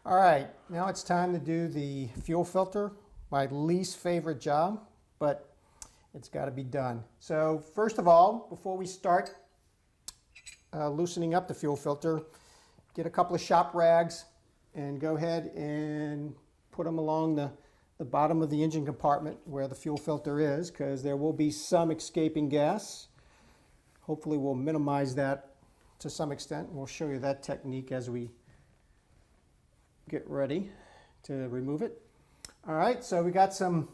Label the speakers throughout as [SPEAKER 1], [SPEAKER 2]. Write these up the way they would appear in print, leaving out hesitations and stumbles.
[SPEAKER 1] All right, now it's time to do the fuel filter. My least favorite job, but it's got to be done. So first of all, before we start loosening up the fuel filter, get a couple of shop rags and go ahead and put them along the bottom of the engine compartment where the fuel filter is, because there will be some escaping gas. Hopefully we'll minimize that to some extent. We'll show you that technique as we get ready to remove it. All right, so we got some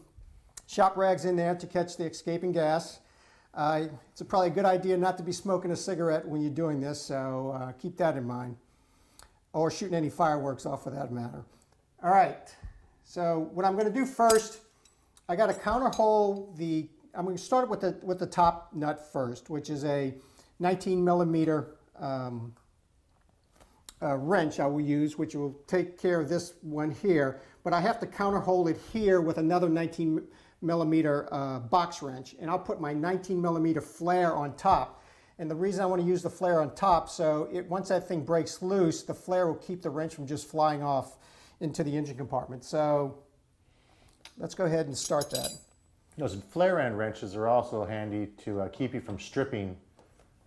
[SPEAKER 1] shop rags in there to catch the escaping gas. It's probably a good idea not to be smoking a cigarette when you're doing this, so keep that in mind. Or shooting any fireworks off for that matter. All right, so what I'm going to do first, I got to counterhole I'm going to start with the top nut first, which is a 19 millimeter wrench I will use, which will take care of this one here, but I have to counterhole it here with another 19 millimeter box wrench, and I'll put my 19 millimeter flare on top. And the reason I want to use the flare on top, so once that thing breaks loose, the flare will keep the wrench from just flying off into the engine compartment. So let's go ahead and start that.
[SPEAKER 2] Those flare end wrenches are also handy to keep you from stripping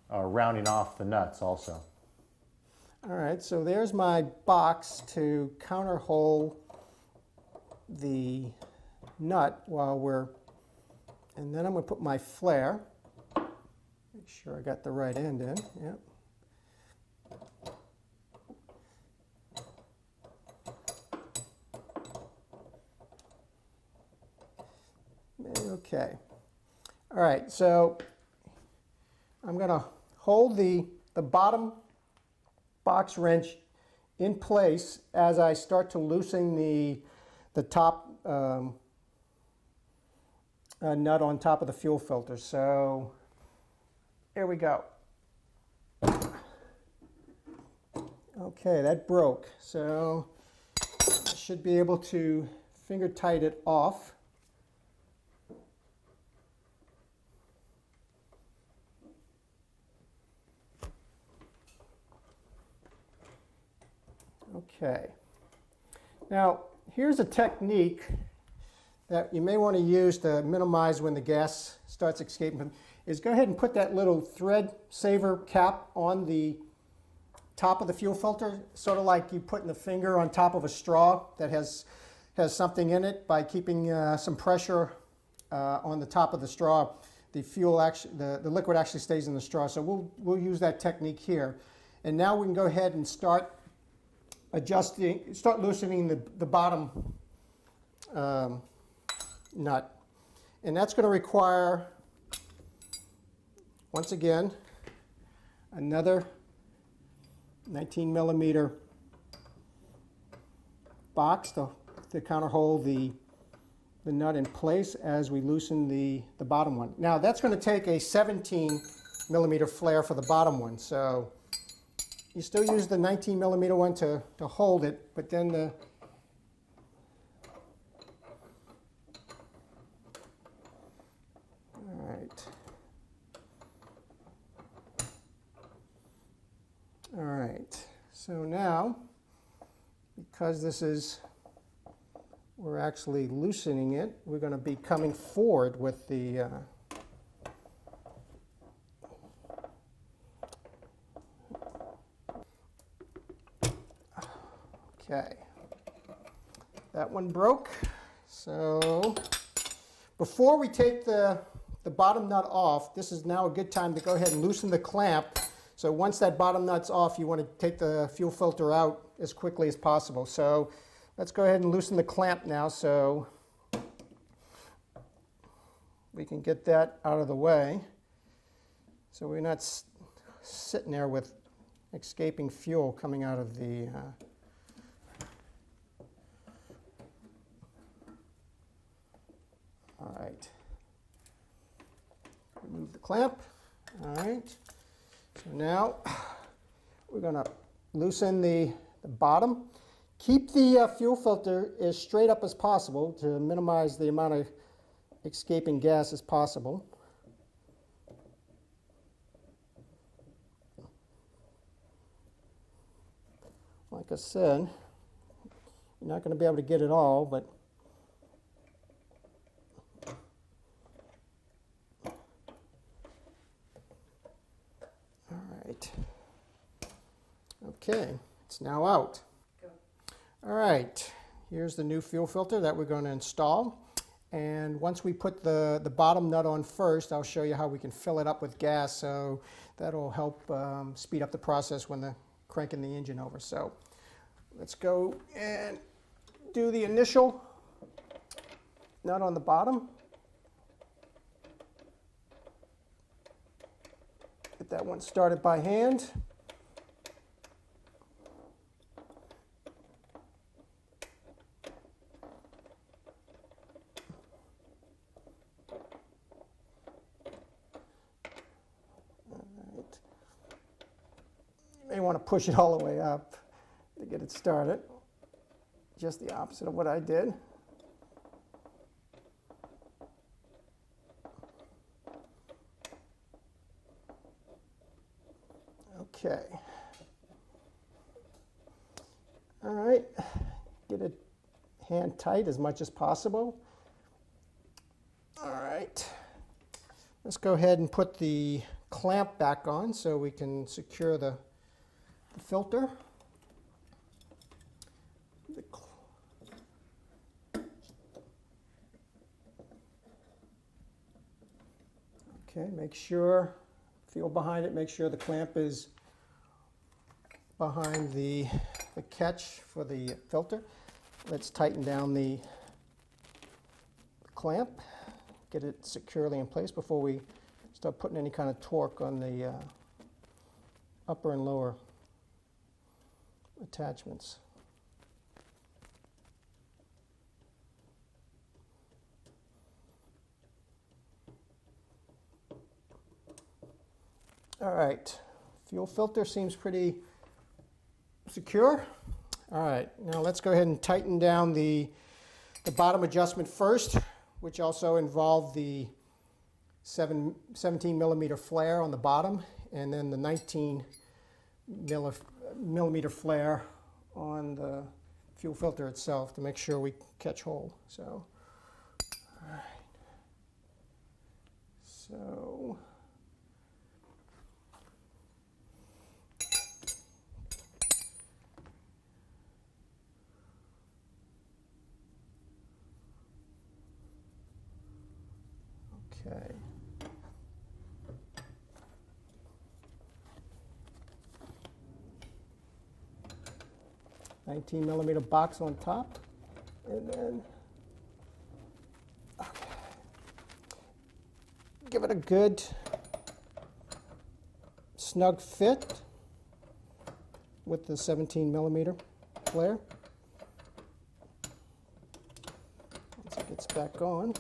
[SPEAKER 2] or rounding off the nuts also.
[SPEAKER 1] All right, so there's my box to counterhole the nut and then I'm going to put my flare. Make sure I got the right end in. Yep. Okay. All right, so I'm going to hold the bottom box wrench in place as I start to loosen the top nut on top of the fuel filter. So here we go. Okay, that broke. So I should be able to finger tight it off. Okay, now here's a technique that you may want to use to minimize when the gas starts escaping, is go ahead and put that little thread saver cap on the top of the fuel filter, sort of like you putting the finger on top of a straw that has something in it. By keeping some pressure on the top of the straw, the liquid actually stays in the straw. So we'll use that technique here. And now we can go ahead and start loosening the bottom nut. And that's going to require, once again, another 19 millimeter box to counterhole the nut in place as we loosen the bottom one. Now that's going to take a 17 millimeter flare for the bottom one. So you still use the 19 millimeter one to hold it, but then all right, so now, because we're actually loosening it, we're going to be coming forward with the okay, that one broke. So before we take the bottom nut off, this is now a good time to go ahead and loosen the clamp. So once that bottom nut's off, you want to take the fuel filter out as quickly as possible. So let's go ahead and loosen the clamp now so we can get that out of the way, so we're not sitting there with escaping fuel coming out of the all right, remove the clamp. All right, so now we're going to loosen the bottom. Keep the fuel filter as straight up as possible to minimize the amount of escaping gas as possible. Like I said, You're not going to be able to get it all, but all right. Okay, it's now out. All right, here's the new fuel filter that we're going to install. And once we put the bottom nut on first, I'll show you how we can fill it up with gas. So that'll help speed up the process when they're cranking the engine over. So let's go and do the initial nut on the bottom. Get that one started by hand. You may want to push it all the way up to get it started. Just the opposite of what I did. Okay. All right. Get it hand tight as much as possible. All right. Let's go ahead and put the clamp back on so we can secure the filter. Okay, make sure, feel behind it, make sure the clamp is behind the catch for the filter. Let's tighten down the clamp, get it securely in place before we start putting any kind of torque on the upper and lower attachments. All right, fuel filter seems pretty secure. All right, now let's go ahead and tighten down the bottom adjustment first, which also involved the 17 millimeter flare on the bottom, and then the 19 millimeter flare on the fuel filter itself to make sure we catch hold. So, all right. So, okay. 19 millimeter box on top, and then okay. Give it a good snug fit with the 17 millimeter flare. Once it gets back on.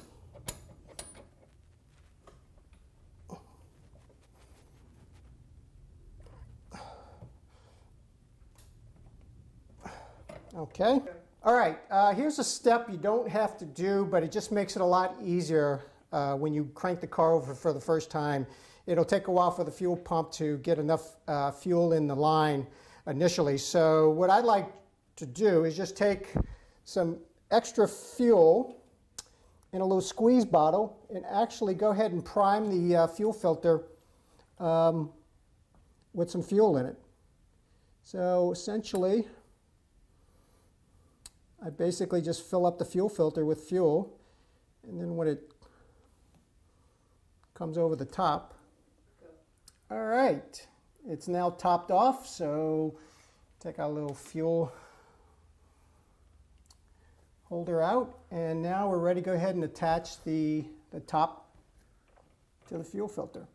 [SPEAKER 1] Okay. All right. Here's a step you don't have to do, but it just makes it a lot easier when you crank the car over for the first time. It'll take a while for the fuel pump to get enough fuel in the line initially. So what I'd like to do is just take some extra fuel in a little squeeze bottle and actually go ahead and prime the fuel filter with some fuel in it. So essentially, I basically just fill up the fuel filter with fuel, and then when it comes over the top, all right, it's now topped off, so take our little fuel holder out, and now we're ready to go ahead and attach the top to the fuel filter.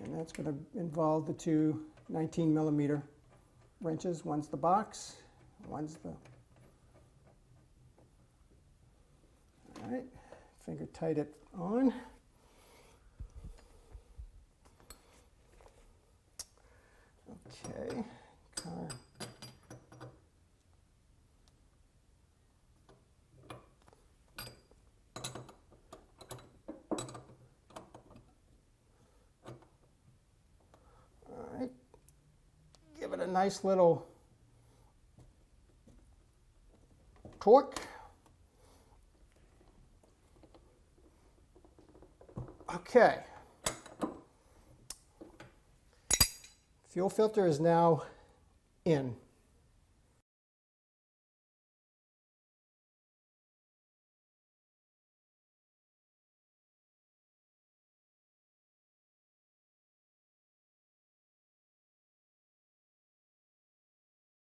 [SPEAKER 1] And that's going to involve the two 19 millimeter wrenches. One's the box. One's the, all right, finger tight it on. Okay, car. All right, give it a nice little torque. Okay. Fuel filter is now in.